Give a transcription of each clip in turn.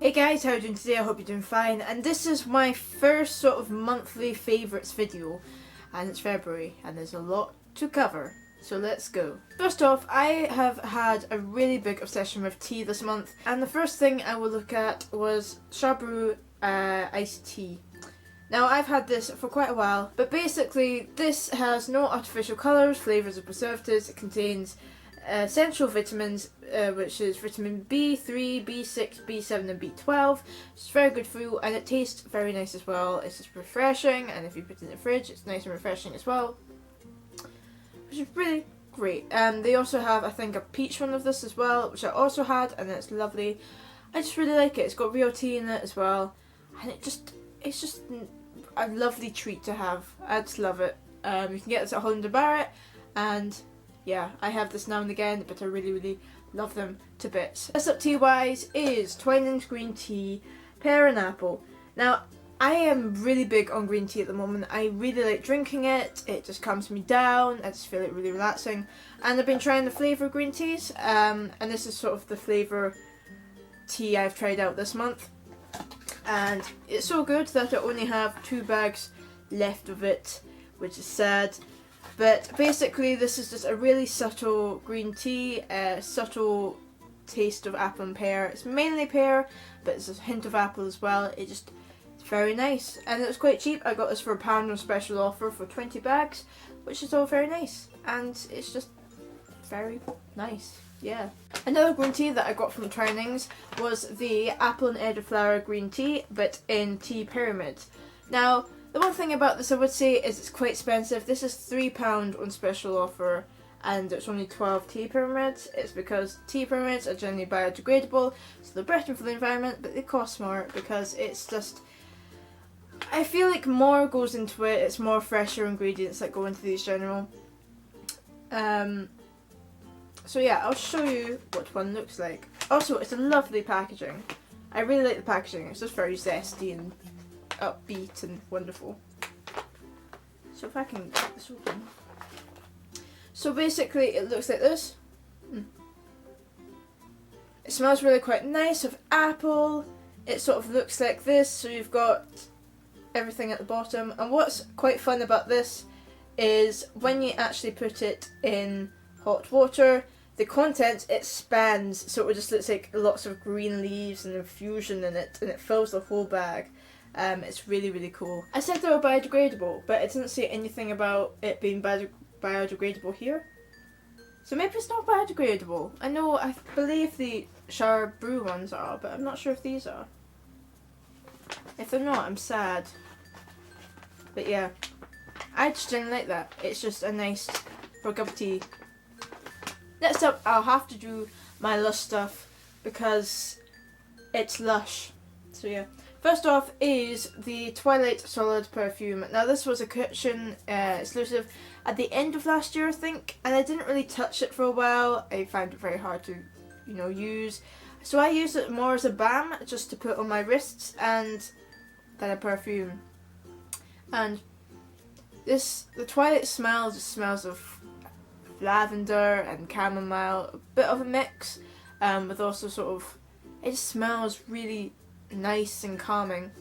Hey guys, how are you doing today? I hope you're doing fine, and this is my first sort of monthly favourites video, and it's February, and there's a lot to cover, so let's go. First off, I have had a really big obsession with tea this month, and the first thing I will look at was Shabru iced tea. Now, I've had this for quite a while, but basically this has no artificial colours, flavours or preservatives. It contains essential vitamins, which is vitamin B3, B6, B7 and B12. It's very good for you, and it tastes very nice as well. It's just refreshing, and if you put it in the fridge, it's nice and refreshing as well, which is really great. They also have, I think, a peach one of this as well, which I also had, and it's lovely. I just really like it. It's got real tea in it as well, and it's just a lovely treat to have. I just love it. You can get this at Holland & Barrett, and yeah, I have this now and again, but I really love them to bits. Next up tea wise is Twinings green tea, pear and apple. Now, I am really big on green tea at the moment. I really like drinking it. It just calms me down. I just feel it really relaxing. And I've been trying the flavour green teas, and this is sort of the flavour tea I've tried out this month. And it's so good that I only have 2 bags left of it, which is sad. But basically this is just a really subtle green tea, a subtle taste of apple and pear. It's mainly pear, but there's a hint of apple as well. It's very nice, and it was quite cheap. I got this for £1 on special offer for 20 bags, which is all very nice, and it's just very nice. Yeah. Another green tea that I got from Twinings was the apple and elderflower green tea, but in tea pyramid. Now, the one thing about this I would say is it's quite expensive. This is £3 on special offer, and it's only 12 tea pyramids. It's because tea pyramids are generally biodegradable, so they're better for the environment, but they cost more because it's just, I feel like more goes into it. It's more fresher ingredients that go into these general. So yeah, I'll show you what one looks like. Also, it's a lovely packaging. I really like the packaging. It's just very zesty and upbeat and wonderful. So if I can get this open. So basically it looks like this. It smells really quite nice of apple. It sort of looks like this, so you've got everything at the bottom. And what's quite fun about this is when you actually put it in hot water, the content, it spans, so it just looks like lots of green leaves and infusion in it, and it fills the whole bag. It's really cool. I said they were biodegradable, but it didn't say anything about it being biodegradable here. So maybe it's not biodegradable. I believe the shower brew ones are, but I'm not sure if these are. If they're not, I'm sad. But yeah, I just didn't like that. It's just a nice for a cup of tea. Next up, I'll have to do my Lush stuff because it's Lush. So yeah. First off is the Twilight Solid perfume. Now this was a kitchen exclusive at the end of last year, I think, and I didn't really touch it for a while. I found it very hard to, use. So I used it more as a balm, just to put on my wrists, and then a perfume. And the Twilight smell just smells of lavender and chamomile, a bit of a mix, with also sort of, it just smells really nice and calming.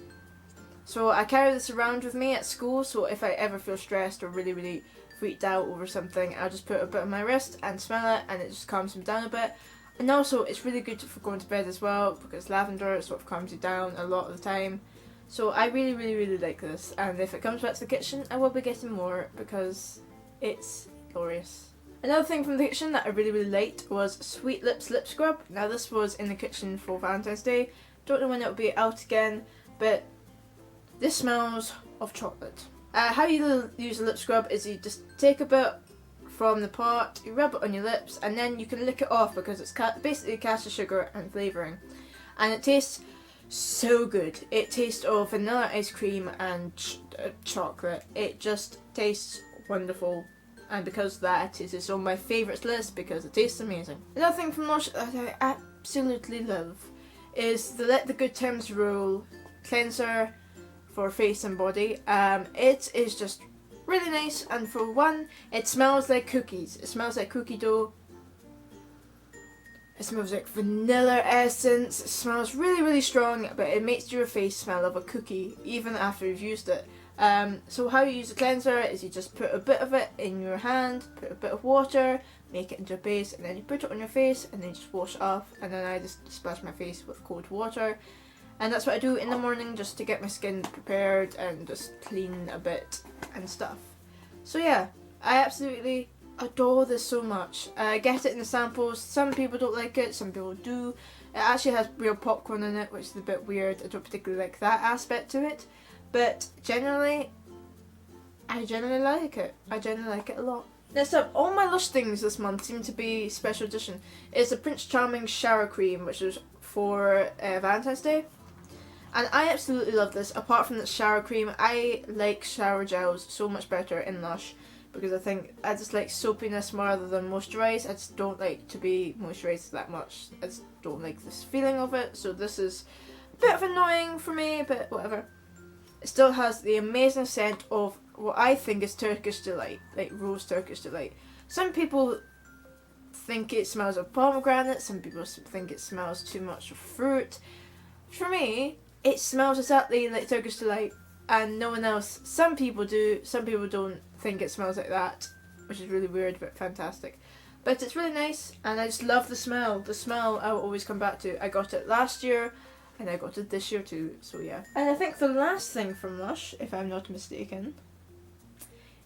So I carry this around with me at school, so if I ever feel stressed or really freaked out over something, I'll just put a bit on my wrist and smell it, and it just calms me down a bit. And also it's really good for going to bed as well, because lavender sort of calms you down a lot of the time. So I really like this, and if it comes back to the kitchen I will be getting more because it's glorious. Another thing from the kitchen that I really liked was Sweet Lips Lip Scrub. Now this was in the kitchen for Valentine's Day. Don't know when it'll be out again, but this smells of chocolate. How you use a lip scrub is you just take a bit from the pot, you rub it on your lips, and then you can lick it off because it's basically castor sugar and flavouring. And it tastes so good. It tastes of vanilla ice cream and chocolate. It just tastes wonderful. And because of that, it is on my favourites list because it tastes amazing. Another thing from Lush that I absolutely love is the Let the Good Times Roll cleanser for face and body. It is just really nice, and for one, it smells like cookies. It smells like cookie dough. It smells like vanilla essence. It smells really, really strong, but it makes your face smell of a cookie even after you've used it. So how you use a cleanser is you just put a bit of it in your hand, put a bit of water, make it into a base, and then you put it on your face and then you just wash it off. And then I just splash my face with cold water. And that's what I do in the morning just to get my skin prepared and just clean a bit and stuff. So yeah, I absolutely adore this so much. I get it in the samples. Some people don't like it, some people do. It actually has real popcorn in it, which is a bit weird. I don't particularly like that aspect to it. But generally, I generally like it. I generally like it a lot. Next up, all my Lush things this month seem to be special edition. It's a Prince Charming shower cream, which is for Valentine's Day. And I absolutely love this. Apart from the shower cream, I like shower gels so much better in Lush. Because I think I just like soapiness more rather than moisturize. I just don't like to be moisturized that much. I just don't like this feeling of it. So this is a bit of annoying for me, but whatever. It still has the amazing scent of what I think is Turkish Delight, like rose Turkish Delight. Some people think it smells of pomegranate. Some people think it smells too much of fruit. For me, it smells exactly like Turkish Delight. And no one else. Some people do, some people don't think it smells like that, which is really weird but fantastic. But it's really nice, and I just love the smell. The smell I will always come back to. I got it last year, and I got it this year too, so yeah. And I think the last thing from Lush, if I'm not mistaken,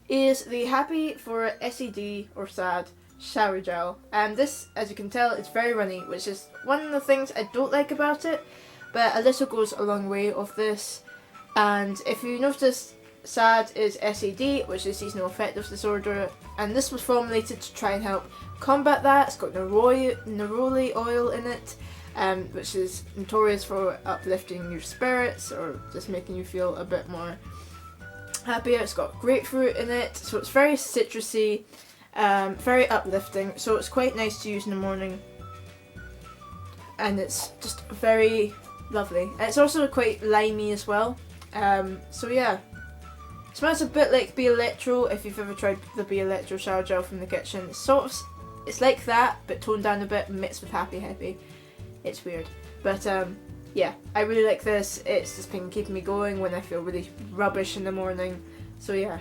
is the Happy for SED or SAD shower gel. And this, as you can tell, is very runny, which is one of the things I don't like about it, but a little goes a long way of this. And if you notice, SAD is SAD, which is seasonal affective disorder, and this was formulated to try and help combat that. It's got neroli oil in it, which is notorious for uplifting your spirits or just making you feel a bit more happier. It's got grapefruit in it, so it's very citrusy, very uplifting, so it's quite nice to use in the morning, and it's just very lovely. And it's also quite limey as well. So yeah, it smells a bit like Be Electro. If you've ever tried the Be Electro shower gel from the kitchen, it's like that but toned down a bit, mixed with Happy. It's weird, but yeah, I really like this. It's just been keeping me going when I feel really rubbish in the morning, so yeah,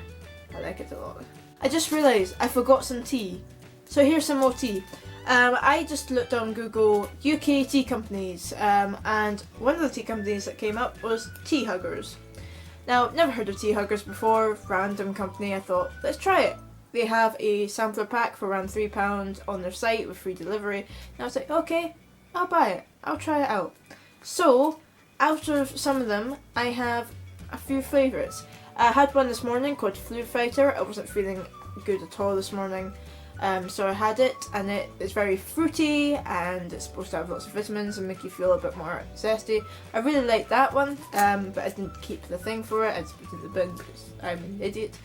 I like it a lot. I just realised I forgot some tea, so here's some more tea. I just looked on Google UK tea companies, and one of the tea companies that came up was Tea Huggers. Now, never heard of Tea Huggers before, random company. I thought, let's try it. They have a sampler pack for around £3 on their site with free delivery, and I was like, okay, I'll buy it, I'll try it out. So, out of some of them, I have a few favourites. I had one this morning called Flu Fighter. I wasn't feeling good at all this morning. So I had it, and it is very fruity, and it's supposed to have lots of vitamins and make you feel a bit more zesty. I really liked that one, but I didn't keep the thing for it. I just put it in the bin because I'm an idiot.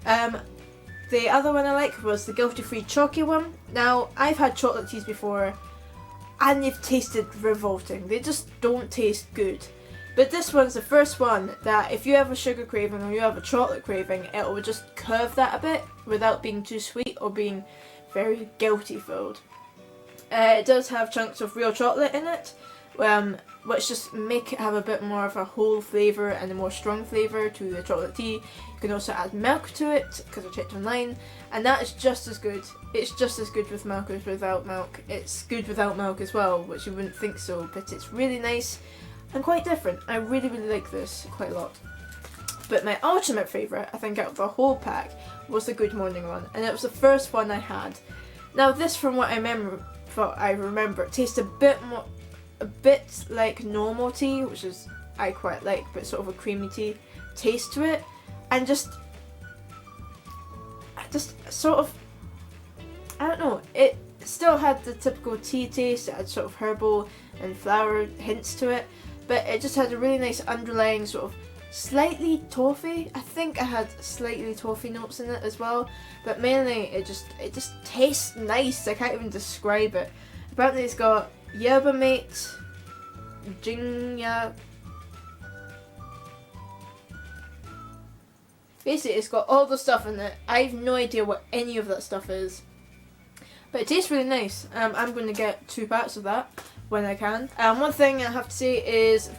The other one I like was the Guilty Free Chalky one. Now, I've had chocolate teas before, and they've tasted revolting. They just don't taste good. But this one's the first one that if you have a sugar craving or you have a chocolate craving, it will just curve that a bit without being too sweet or being very guilty filled. It does have chunks of real chocolate in it, which just make it have a bit more of a whole flavour and a more strong flavour to the chocolate tea. You can also add milk to it, because I checked online, and that is just as good. It's just as good with milk as without milk. It's good without milk as well, which you wouldn't think so, but it's really nice and quite different. I really like this quite a lot. But my ultimate favourite, I think, out of the whole pack was the Good Morning one, and it was the first one I had. Now this, from what I remember, it tastes a bit like normal tea, which is I quite like, but sort of a creamy tea taste to it, and just sort of, I don't know, it still had the typical tea taste. It had sort of herbal and flower hints to it, but it just had a really nice underlying sort of slightly toffee. I think I had slightly toffee notes in it as well, but mainly it just tastes nice. I can't even describe it. Apparently it's got yerba mate, ginger. Basically it's got all the stuff in it. I have no idea what any of that stuff is, But it tastes really nice. I'm going to get 2 packs of that when I can. One thing I have to say is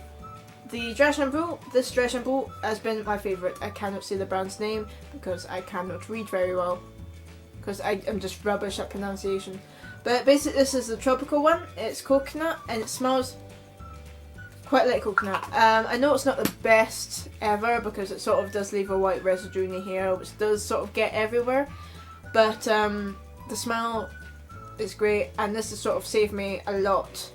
the dry shampoo. This dry shampoo has been my favourite. I cannot say the brand's name because I cannot read very well. Because I'm just rubbish at pronunciation. But basically this is the tropical one. It's coconut and it smells quite like coconut. I know it's not the best ever because it sort of does leave a white residue in your hair, which does sort of get everywhere. But the smell is great, and this has sort of saved me a lot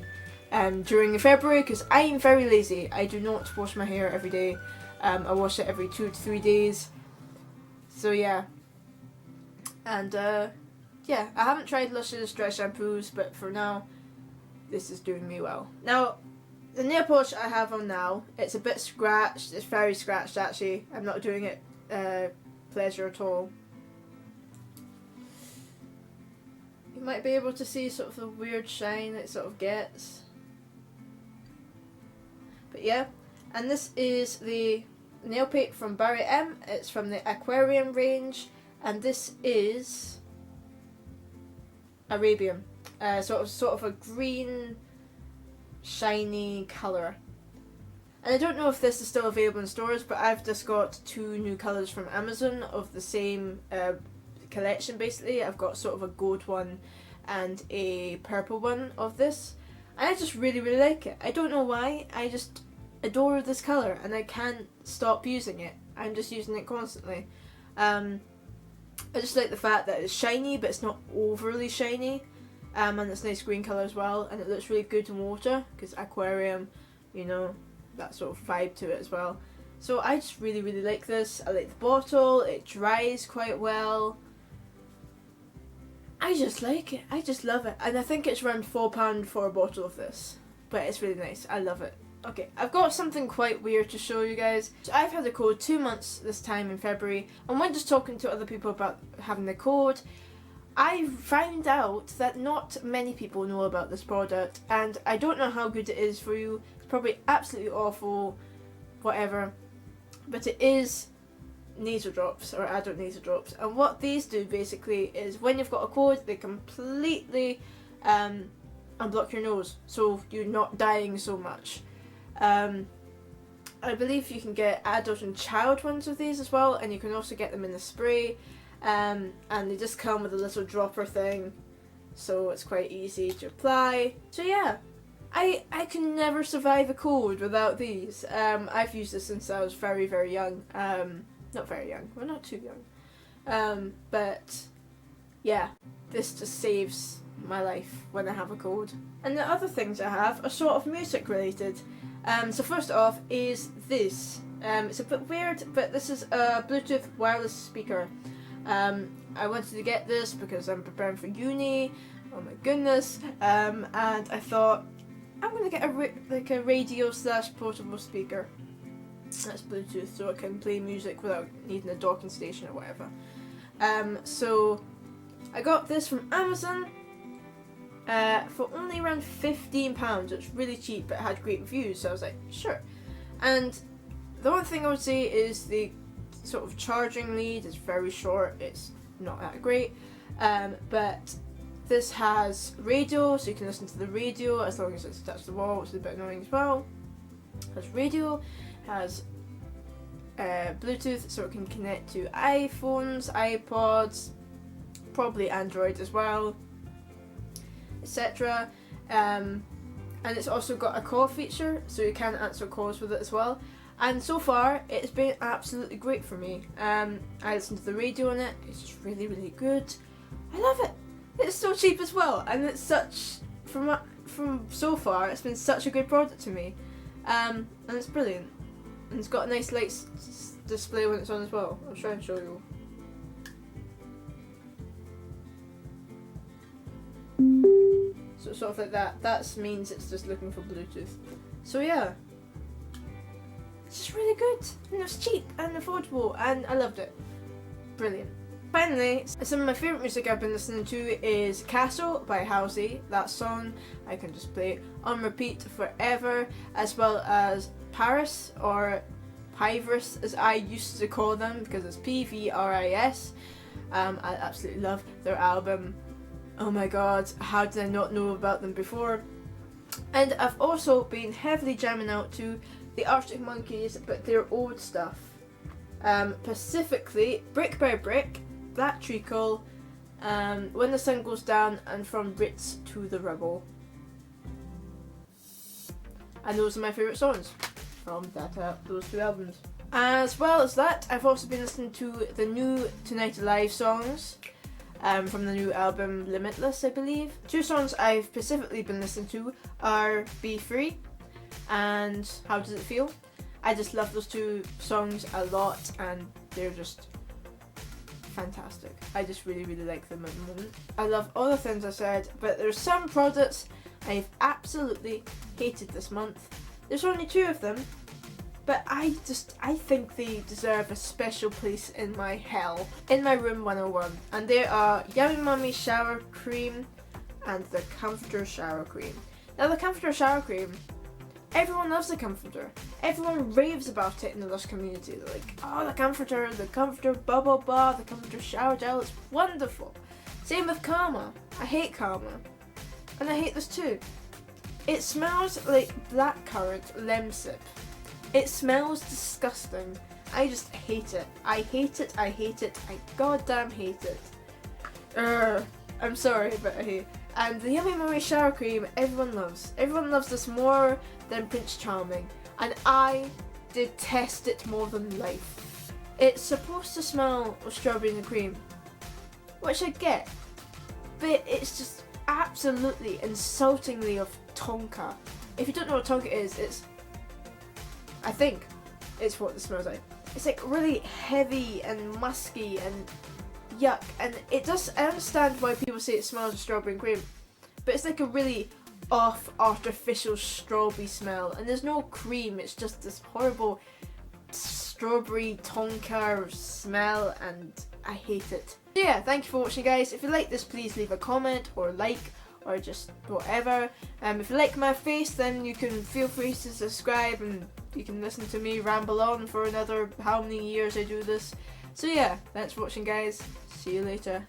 during February because I am very lazy. I do not wash my hair every day. I wash it every 2 to 3 days. So yeah. And yeah, I haven't tried Lush's dry shampoos, but for now, this is doing me well. Now, the nail polish I have on now, it's a bit scratched. It's very scratched actually. I'm not doing it pleasure at all. You might be able to see sort of the weird shine it sort of gets. But yeah, and this is the nail paint from Barry M. It's from the Aquarium range, and this is Arabian. Sort of a green, shiny colour. And I don't know if this is still available in stores, but I've just got 2 new colours from Amazon of the same collection basically. I've got sort of a gold one and a purple one of this. And I just really like it. I don't know why, I just adore this colour and I can't stop using it. I'm just using it constantly. I just like the fact that it's shiny but it's not overly shiny. And it's nice green colour as well, and it looks really good in water because aquarium, you know, that sort of vibe to it as well. So I just really like this. I like the bottle, it dries quite well. I just like it, I just love it. And I think it's around £4 for a bottle of this, but it's really nice, I love it. Okay, I've got something quite weird to show you guys. So I've had the code 2 months this time in February, and when just talking to other people about having the code, I found out that not many people know about this product, and I don't know how good it is for you. It's probably absolutely awful, whatever, but it is nasal drops, or adult nasal drops. And what these do basically is when you've got a cold, they completely unblock your nose, so you're not dying so much. I believe you can get adult and child ones of these as well, and you can also get them in a spray. And they just come with a little dropper thing, so it's quite easy to apply. So yeah, I can never survive a cold without these. I've used this since I was very young. Not very young, well, not too young. But yeah, this just saves my life when I have a cold. And the other things I have are sort of music related. So first off is this. It's a bit weird, but this is a Bluetooth wireless speaker. I wanted to get this because I'm preparing for uni. Oh my goodness. And I thought I'm gonna get a radio / portable speaker that's Bluetooth, so it can play music without needing a docking station or whatever. So I got this from Amazon for only around £15. It's really cheap, but it had great reviews, so I was like, sure. And the one thing I would say is the sort of charging lead is very short. It's not that great, but this has radio, so you can listen to the radio as long as it's attached to the wall, which is a bit annoying as well. It has radio, has Bluetooth, so it can connect to iPhones, iPods, probably Android as well, etc. And it's also got a call feature, so you can answer calls with it as well. And so far, it's been absolutely great for me. I listen to the radio on it, it's just really good. I love it. It's so cheap as well, and it's such, from so far, it's been such a good product to me. And it's brilliant. And it's got a nice light display when it's on as well. I'll try and show you. So sort of like that. That means it's just looking for Bluetooth. So yeah. It's just really good, and it's cheap and affordable, and I loved it. Brilliant. Finally, some of my favourite music I've been listening to is Castle by Halsey. That song I can just play on repeat forever, as well as Paris, or Pivris as I used to call them because it's Pvris. I absolutely love their album Oh my god, how did I not know about them before? And I've also been heavily jamming out to the Arctic Monkeys, but their old stuff. Specifically, Brick by Brick, Black Treacle, When the Sun Goes Down, and From Brits to the Rubble. And those are my favourite songs from those two albums. As well as that, I've also been listening to the new Tonight Alive songs from the new album Limitless, I believe. Two songs I've specifically been listening to are Be Free and How Does It Feel. I just love those two songs a lot, and they're just fantastic. I just really, really like them at the moment. I love all the things I said, but there's some products I've absolutely hated this month. There's only two of them, but I think they deserve a special place in my hell, in my room 101. And they are Yummy Mummy Shower Cream and the Comforter Shower Cream. Now the Comforter Shower Cream, everyone loves the Comforter. Everyone raves about it in the Lush community. They're like, oh, the Comforter, blah blah blah, the Comforter Shower Gel, it's wonderful. Same with Karma. I hate Karma. And I hate this too. It smells like blackcurrant lemsip. It smells disgusting. I just hate it. I hate it. I goddamn hate it. I'm sorry, but I hate it. And the Yummy Mummy Shower Cream, everyone loves. Everyone loves this more than Prince Charming. And I detest it more than life. It's supposed to smell of strawberry and cream, which I get. But it's just absolutely insultingly of tonka. If you don't know what tonka is, I think it's what it smells like. It's like really heavy and musky and yuck, and I understand why people say it smells of strawberry and cream, but it's like a really off artificial strawberry smell, and there's no cream, it's just this horrible strawberry tonka smell, and I hate it. So yeah, thank you for watching, guys. If you like this, please leave a comment or like, or just whatever. If you like my face, then you can feel free to subscribe, and you can listen to me ramble on for another how many years I do this. So yeah, thanks for watching, guys. See you later.